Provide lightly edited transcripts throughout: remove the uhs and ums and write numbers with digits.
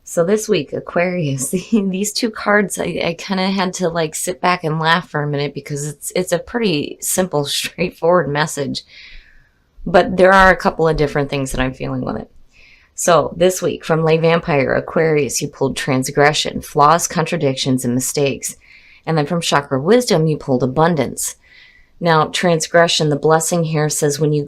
So this week, Aquarius, these two cards, I kind of had to like sit back and laugh for a minute because it's a pretty simple, straightforward message. But there are a couple of different things that I'm feeling with it. So this week, from Lay Vampire, Aquarius, you pulled transgression, flaws, contradictions, and mistakes. And then from Chakra Wisdom, you pulled abundance. Now, transgression, the blessing here says when we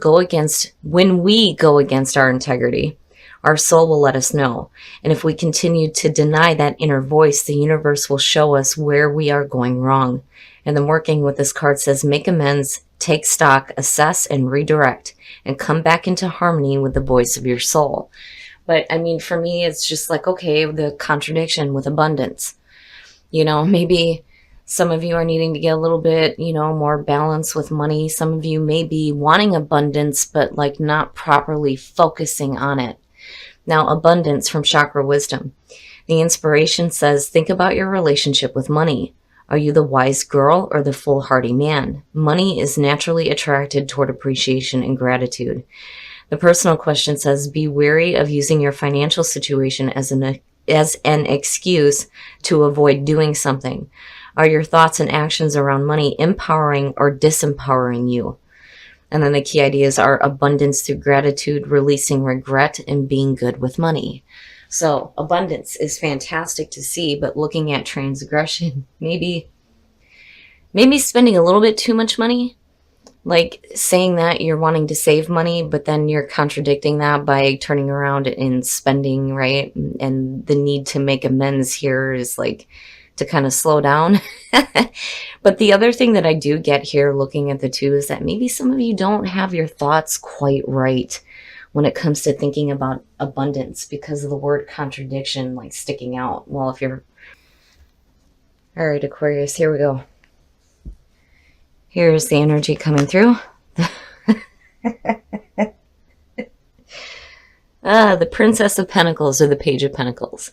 go against our integrity, our soul will let us know. And if we continue to deny that inner voice, the universe will show us where we are going wrong. And then working with this card says, make amends, take stock, assess, and redirect, and come back into harmony with the voice of your soul. But I mean, for me, it's just like, okay, the contradiction with abundance. Maybe some of you are needing to get a little bit, more balance with money. Some of you may be wanting abundance, but like not properly focusing on it. Now, abundance from Chakra Wisdom. The inspiration says, think about your relationship with money. Are you the wise girl or the foolhardy man? Money is naturally attracted toward appreciation and gratitude. The personal question says, be wary of using your financial situation as an excuse to avoid doing something. Are your thoughts and actions around money empowering or disempowering you? And then the key ideas are abundance through gratitude, releasing regret, and being good with money. So abundance is fantastic to see, but looking at transgression, maybe spending a little bit too much money, like saying that you're wanting to save money, but then you're contradicting that by turning around and spending, right? And the need to make amends here is like to kind of slow down. But the other thing that I do get here looking at the two is that maybe some of you don't have your thoughts quite right when it comes to thinking about abundance because of the word contradiction like sticking out. Well, if you're... All right, Aquarius, here we go. Here's the energy coming through. The Princess of Pentacles or the Page of Pentacles.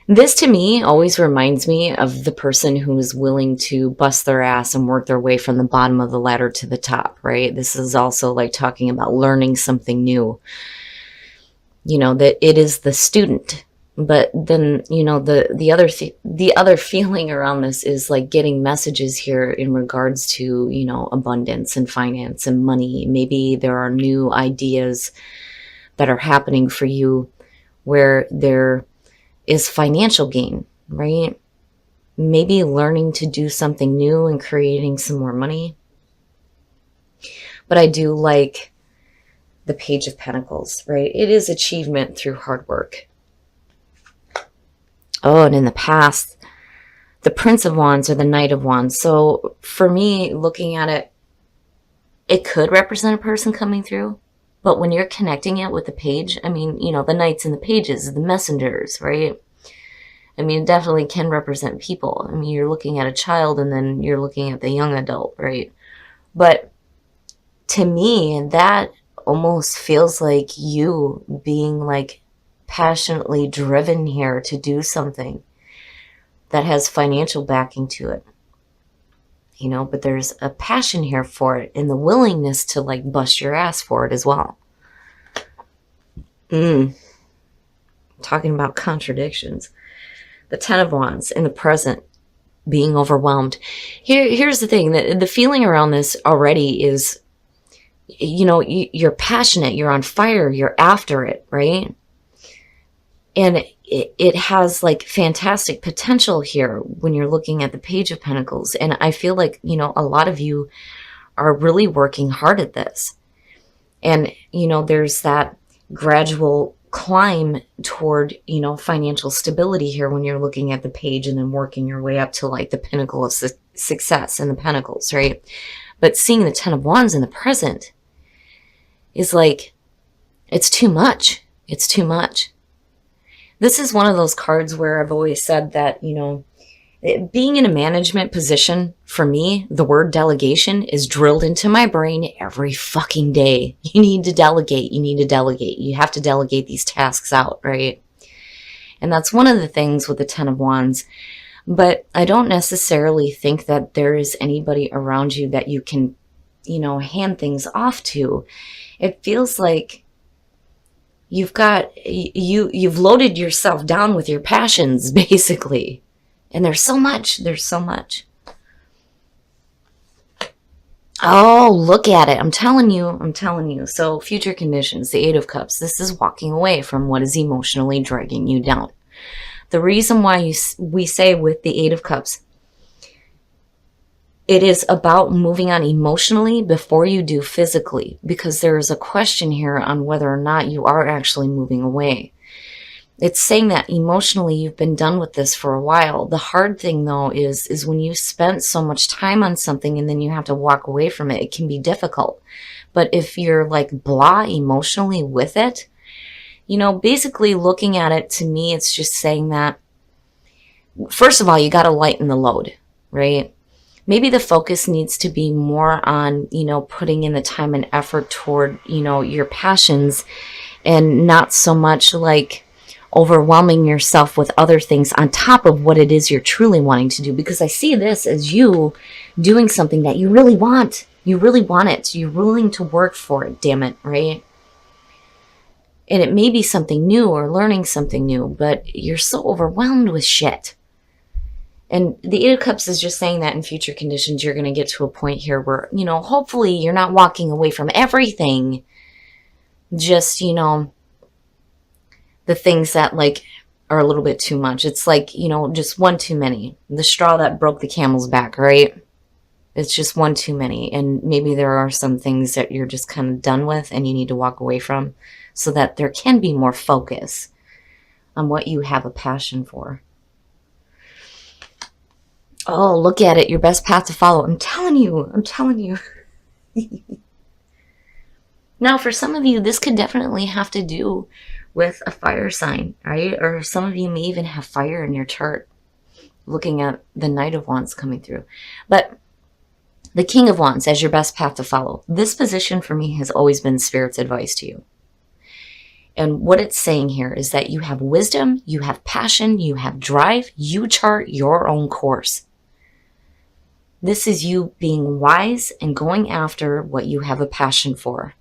This to me always reminds me of the person who is willing to bust their ass and work their way from the bottom of the ladder to the top, right? This is also like talking about learning something new. That it is the student. But then, the other feeling around this is like getting messages here in regards to, abundance and finance and money. Maybe there are new ideas that are happening for you where there is financial gain, right? Maybe learning to do something new and creating some more money. But I do like the Page of Pentacles, right? It is achievement through hard work. Oh, and in the past, the Prince of Wands or the Knight of Wands. So for me, looking at it, it could represent a person coming through. But when you're connecting it with the page, I mean, the knights and the pages, the messengers, right? I mean, it definitely can represent people. I mean, you're looking at a child and then you're looking at the young adult, right? But to me, that almost feels like you being like passionately driven here to do something that has financial backing to it. But there's a passion here for it and the willingness to like bust your ass for it as well. Talking about contradictions. The Ten of Wands in the present, being overwhelmed. Here's the thing, the feeling around this already is, you're passionate, you're on fire, you're after it, right? And it has like fantastic potential here when you're looking at the Page of Pentacles. And I feel like, a lot of you are really working hard at this. And, there's that gradual climb toward, financial stability here when you're looking at the page and then working your way up to like the pinnacle of success and the pentacles, right? But seeing the Ten of Wands in the present is like, it's too much. It's too much. This is one of those cards where I've always said that, being in a management position, for me, the word delegation is drilled into my brain every fucking day. You need to delegate. You need to delegate. You have to delegate these tasks out, right? And that's one of the things with the Ten of Wands. But I don't necessarily think that there is anybody around you that you can, hand things off to. It feels like you've loaded yourself down with your passions, basically. And there's so much. Oh, look at it. I'm telling you. So future conditions, the Eight of Cups. This is walking away from what is emotionally dragging you down. The reason why we say with the Eight of Cups, it is about moving on emotionally before you do physically, because there is a question here on whether or not you are actually moving away. It's saying that emotionally you've been done with this for a while. The hard thing though is when you spent so much time on something and then you have to walk away from it, it can be difficult. But if you're like blah emotionally with it, basically looking at it, to me, it's just saying that, first of all, you got to lighten the load, right? Maybe the focus needs to be more on, putting in the time and effort toward, your passions, and not so much like overwhelming yourself with other things on top of what it is you're truly wanting to do. Because I see this as you doing something that you really want. You really want it. You're willing to work for it, damn it, right? And it may be something new or learning something new, but you're so overwhelmed with shit. And the Eight of Cups is just saying that in future conditions, you're going to get to a point here where, hopefully you're not walking away from everything. Just, the things that like are a little bit too much. It's like, just one too many. The straw that broke the camel's back, right? It's just one too many. And maybe there are some things that you're just kind of done with and you need to walk away from, so that there can be more focus on what you have a passion for. Oh, look at it. Your best path to follow. I'm telling you. Now, for some of you, this could definitely have to do with a fire sign, right? Or some of you may even have fire in your chart, looking at the Knight of Wands coming through. But the King of Wands as your best path to follow. This position for me has always been Spirit's advice to you. And what it's saying here is that you have wisdom, you have passion, you have drive, you chart your own course. This is you being wise and going after what you have a passion for,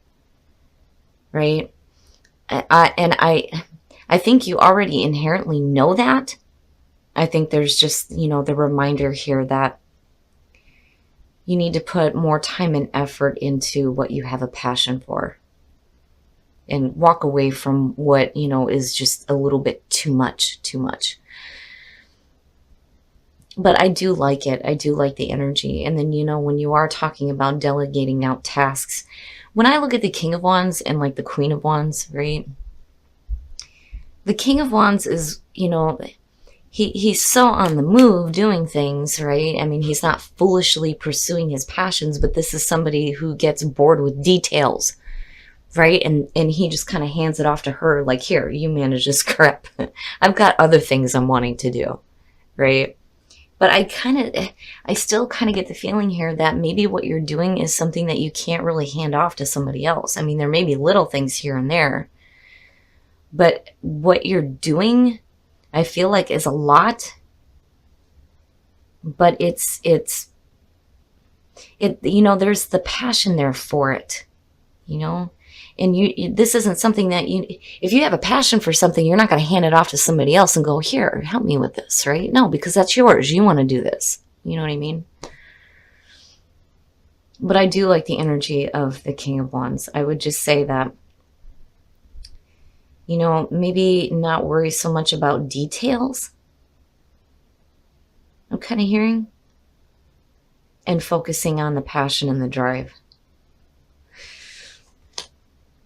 right? I think you already inherently know that. I think there's just, the reminder here that you need to put more time and effort into what you have a passion for, and walk away from what, is just a little bit too much. But I do like it. I do like the energy. And then, when you are talking about delegating out tasks, when I look at the King of Wands and like the Queen of Wands, right? The King of Wands is, he's so on the move doing things, right? I mean, he's not foolishly pursuing his passions, but this is somebody who gets bored with details, right? And he just kind of hands it off to her, like, here, you manage this crap. I've got other things I'm wanting to do, right? But I still kind of get the feeling here that maybe what you're doing is something that you can't really hand off to somebody else. I mean, there may be little things here and there, but what you're doing, I feel like, is a lot. But it's there's the passion there for it, And this isn't something that if you have a passion for something, you're not going to hand it off to somebody else and go, here, help me with this, right? No, because that's yours. You want to do this. You know what I mean? But I do like the energy of the King of Wands. I would just say that, maybe not worry so much about details. I'm kind of hearing. And focusing on the passion and the drive.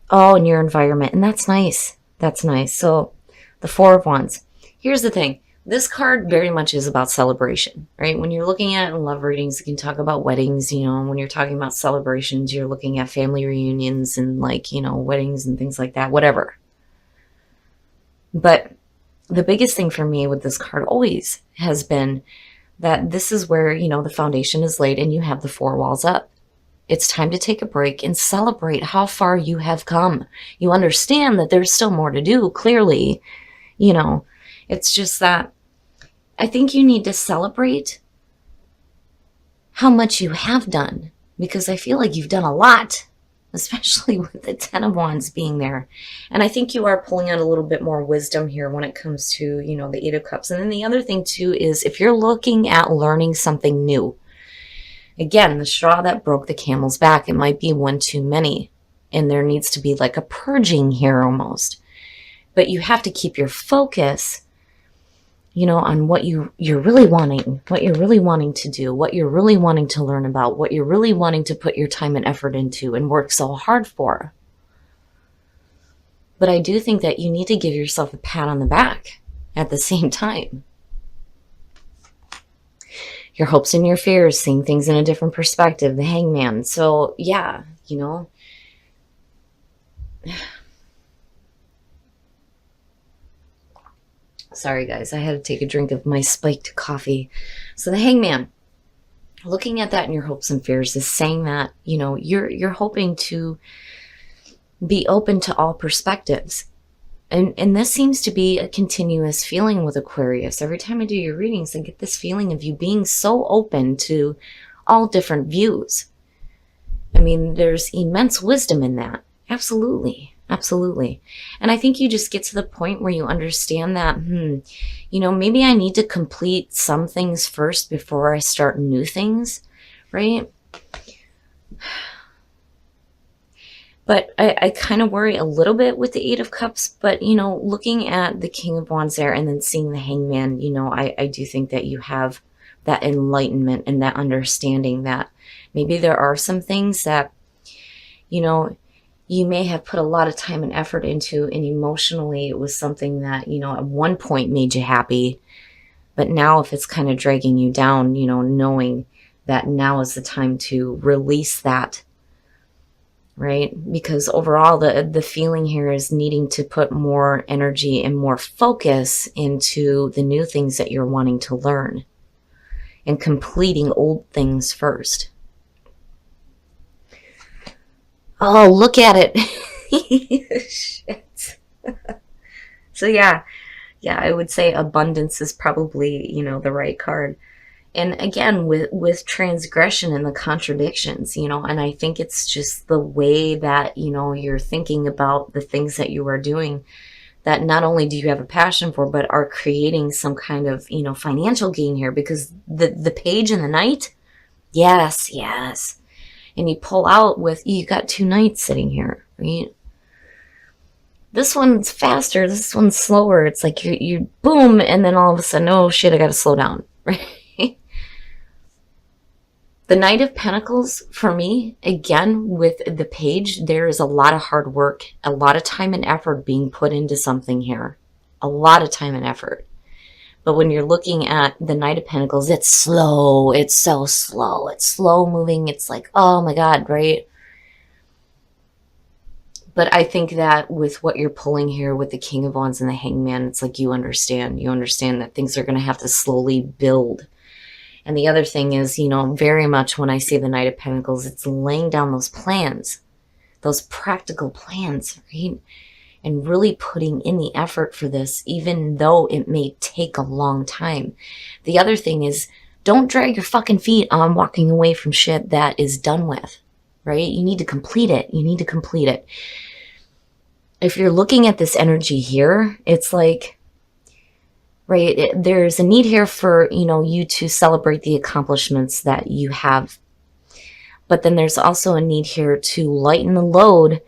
Oh, and your environment. And that's nice. That's nice. So the Four of Wands. Here's the thing. This card very much is about celebration, right? When you're looking at love readings, you can talk about weddings, when you're talking about celebrations, you're looking at family reunions and weddings and things like that, whatever. But the biggest thing for me with this card always has been that this is where, the foundation is laid and you have the four walls up. It's time to take a break and celebrate how far you have come. You understand that there's still more to do, clearly. It's just that I think you need to celebrate how much you have done, because I feel like you've done a lot. especially with the Ten of Wands being there. And I think you are pulling out a little bit more wisdom here when it comes to, you know, the Eight of Cups. And then the other thing too is if you're looking at learning something new, again, the straw that broke the camel's back, it might be one too many. And there needs to be like a purging here almost. But you have to keep your focus, you know, on what you're really wanting, what you're really wanting to do, what you're really wanting to learn about, what you're really wanting to put your time and effort into and work so hard for. But I do think that you need to give yourself a pat on the back at the same time. Your hopes and your fears, seeing things in a different perspective, the Hangman. So yeah, you know, sorry guys, I had to take a drink of my spiked coffee. So the Hangman, looking at that in your hopes and fears is saying that, you know, you're hoping to be open to all perspectives. And this seems to be a continuous feeling with Aquarius. Every time I do your readings, I get this feeling of you being so open to all different views. I mean, there's immense wisdom in that. Absolutely. Absolutely. And I think you just get to the point where you understand that, you know, maybe I need to complete some things first before I start new things, right? But I kind of worry a little bit with the Eight of Cups, but, you know, looking at the King of Wands there and then seeing the Hangman, you know, I do think that you have that enlightenment and that understanding that maybe there are some things that, you know, you may have put a lot of time and effort into, and emotionally it was something that, you know, at one point made you happy. But now if it's kind of dragging you down, you know, knowing that now is the time to release that, right? Because overall the feeling here is needing to put more energy and more focus into the new things that you're wanting to learn and completing old things first. Oh, look at it. Shit. So yeah, I would say abundance is probably, you know, the right card. And again, with transgression and the contradictions, you know, and I think it's just the way that, you know, you're thinking about the things that you are doing that not only do you have a passion for, but are creating some kind of, you know, financial gain here, because the page and the knight, yes. And you pull out with, you got two knights sitting here, right? This one's faster, this one's slower. It's like you boom, and then all of a sudden, oh shit, I gotta slow down, right? The Knight of Pentacles, for me, again, with the page, there is a lot of hard work, a lot of time and effort being put into something here. A lot of time and effort. But when you're looking at the Knight of Pentacles, it's slow. It's so slow. It's slow moving. It's like, oh my God, right? But I think that with what you're pulling here with the King of Wands and the Hangman, it's like you understand. You understand that things are going to have to slowly build. And the other thing is, you know, very much when I say the Knight of Pentacles, it's laying down those plans, those practical plans, right? And really putting in the effort for this, even though it may take a long time. The other thing is, don't drag your fucking feet on walking away from shit that is done with, right? You need to complete it. You need to complete it. If you're looking at this energy here, it's like, right, there's a need here for, you know, you to celebrate the accomplishments that you have. But then there's also a need here to lighten the load,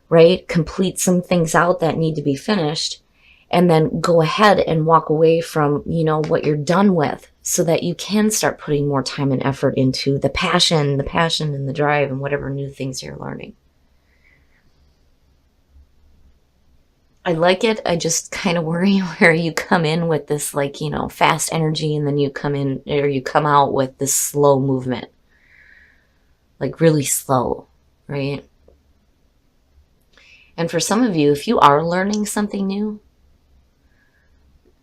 right? Complete some things out that need to be finished, and then go ahead and walk away from, you know, what you're done with, so that you can start putting more time and effort into the passion and the drive and whatever new things you're learning. I like it. I just kind of worry where you come in with this, like, you know, fast energy, and then you come in, or you come out with this slow movement. Like really slow, right? And for some of you, if you are learning something new,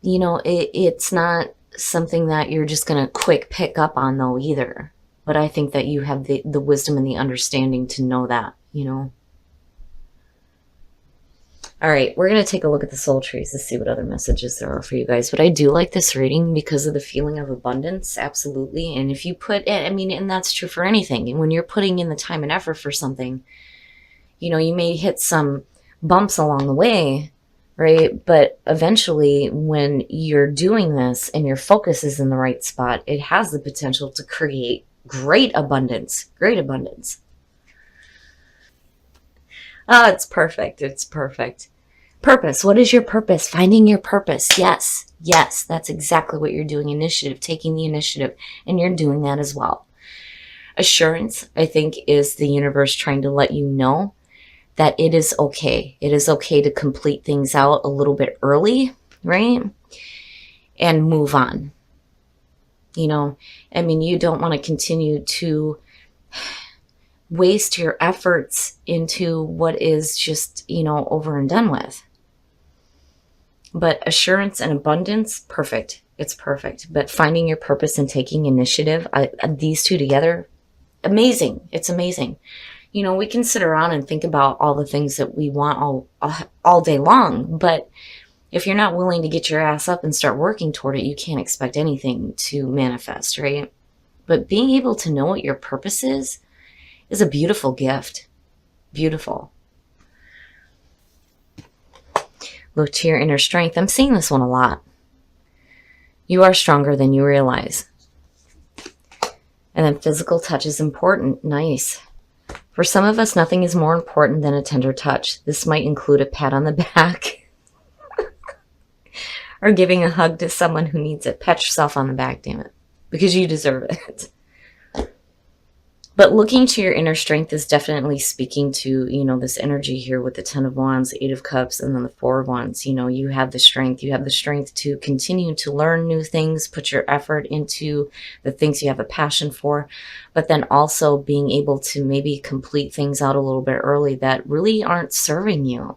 you know, it's not something that you're just going to quick pick up on though either. But I think that you have the wisdom and the understanding to know that, you know. All right, we're going to take a look at the soul trees to see what other messages there are for you guys. But I do like this reading because of the feeling of abundance, absolutely. And if you put, I mean, and that's true for anything. When you're putting in the time and effort for something, You know, you may hit some bumps along the way, right? But eventually, when you're doing this and your focus is in the right spot, it has the potential to create great abundance, great abundance. Oh, it's perfect. It's perfect. Purpose. What is your purpose? Finding your purpose. Yes. Yes. That's exactly what you're doing. Initiative, taking the initiative. And you're doing that as well. Assurance, I think, is the universe trying to let you know that it is okay. It is okay to complete things out a little bit early, right? And move on. You know, I mean, you don't want to continue to waste your efforts into what is just, you know, over and done with. But assurance and abundance, perfect. It's perfect. But finding your purpose and taking initiative, these two together, amazing. It's amazing. You know, we can sit around and think about all the things that we want all day long, but if you're not willing to get your ass up and start working toward it, you can't expect anything to manifest, right? But being able to know what your purpose is a beautiful gift. Beautiful. Look to your inner strength. I'm seeing this one a lot. You are stronger than you realize. And then physical touch is important. Nice. For some of us, nothing is more important than a tender touch. This might include a pat on the back or giving a hug to someone who needs it. Pat yourself on the back, damn it, because you deserve it. But looking to your inner strength is definitely speaking to, you know, this energy here with the 10 of Wands, 8 of Cups, and then the 4 of Wands. You know, you have the strength. You have the strength to continue to learn new things, put your effort into the things you have a passion for, but then also being able to maybe complete things out a little bit early that really aren't serving you.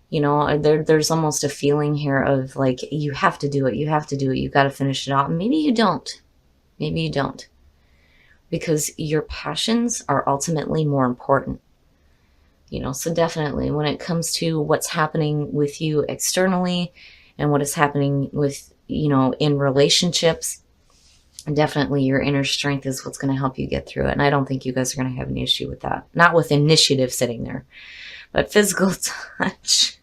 You know, there's almost a feeling here of like, you have to do it. You have to do it. You got to finish it out. And maybe you don't. Maybe you don't. Because your passions are ultimately more important. You know, so definitely when it comes to what's happening with you externally and what is happening with, you know, in relationships, definitely your inner strength is what's going to help you get through it. And I don't think you guys are going to have an issue with that. Not with initiative sitting there, but physical touch.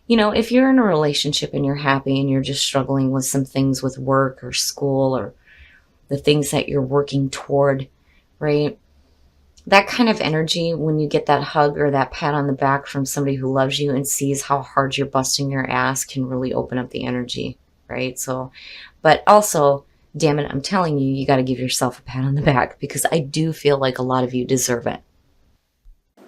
You know, if you're in a relationship and you're happy and you're just struggling with some things with work or school or the things that you're working toward, right? That kind of energy, when you get that hug or that pat on the back from somebody who loves you and sees how hard you're busting your ass, can really open up the energy, right? So, but also, damn it, I'm telling you, you got to give yourself a pat on the back because I do feel like a lot of you deserve it.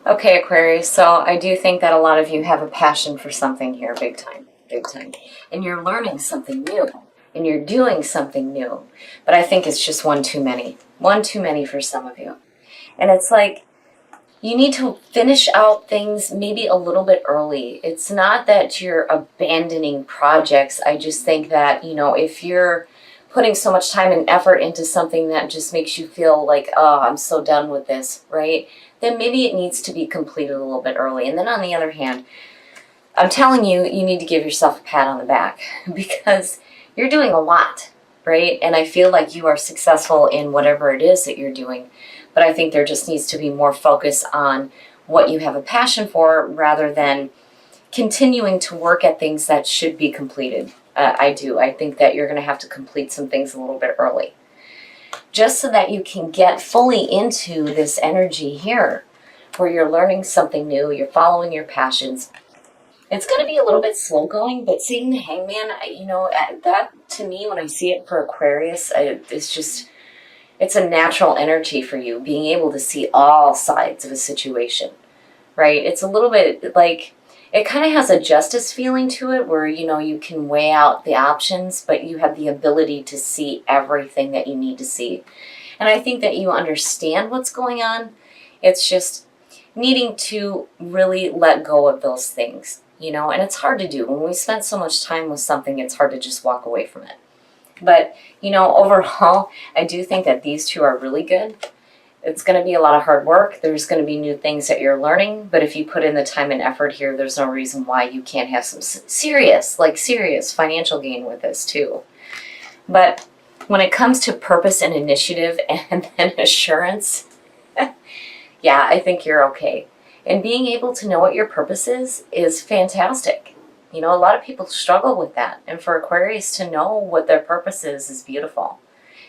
Okay, Aquarius, so I do think that a lot of you have a passion for something here, big time, big time. And you're learning something new. And you're doing something new. But I think it's just one too many. One too many for some of you. And it's like, you need to finish out things maybe a little bit early. It's not that you're abandoning projects. I just think that, you know, if you're putting so much time and effort into something that just makes you feel like, oh, I'm so done with this, right? Then maybe it needs to be completed a little bit early. And then on the other hand, I'm telling you, you need to give yourself a pat on the back because you're doing a lot, right? And I feel like you are successful in whatever it is that you're doing. But I think there just needs to be more focus on what you have a passion for rather than continuing to work at things that should be completed. I do. I think that you're going to have to complete some things a little bit early. Just so that you can get fully into this energy here where you're learning something new, you're following your passions. It's going to be a little bit slow going, but seeing the Hangman, you know, that to me, when I see it for Aquarius, it's a natural energy for you, being able to see all sides of a situation, right? It's a little bit like, it kind of has a justice feeling to it where, you know, you can weigh out the options, but you have the ability to see everything that you need to see. And I think that you understand what's going on. It's just needing to really let go of those things. You know, and it's hard to do. When we spend so much time with something, it's hard to just walk away from it. But, you know, overall, I do think that these two are really good. It's going to be a lot of hard work. There's going to be new things that you're learning. But if you put in the time and effort here, there's no reason why you can't have some serious financial gain with this too. But when it comes to purpose and initiative and then assurance, Yeah, I think you're okay. And being able to know what your purpose is fantastic. You know, a lot of people struggle with that. And for Aquarius to know what their purpose is beautiful.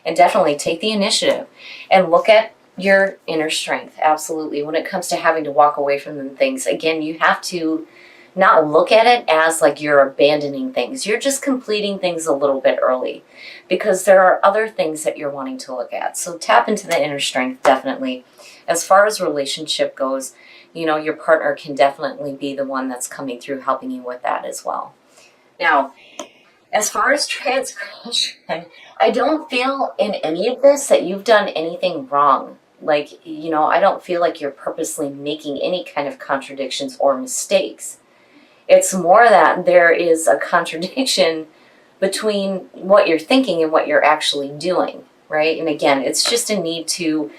And definitely take the initiative and look at your inner strength. Absolutely. When it comes to having to walk away from them things, again, you have to not look at it as like you're abandoning things. You're just completing things a little bit early because there are other things that you're wanting to look at. So tap into the inner strength, definitely. As far as relationship goes, you know, your partner can definitely be the one that's coming through helping you with that as well. Now, as far as transgression, I don't feel in any of this that you've done anything wrong. Like, you know, I don't feel like you're purposely making any kind of contradictions or mistakes. It's more that there is a contradiction between what you're thinking and what you're actually doing, right? And again, it's just a need to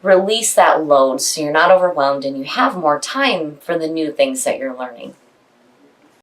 release that load so you're not overwhelmed and you have more time for the new things that you're learning.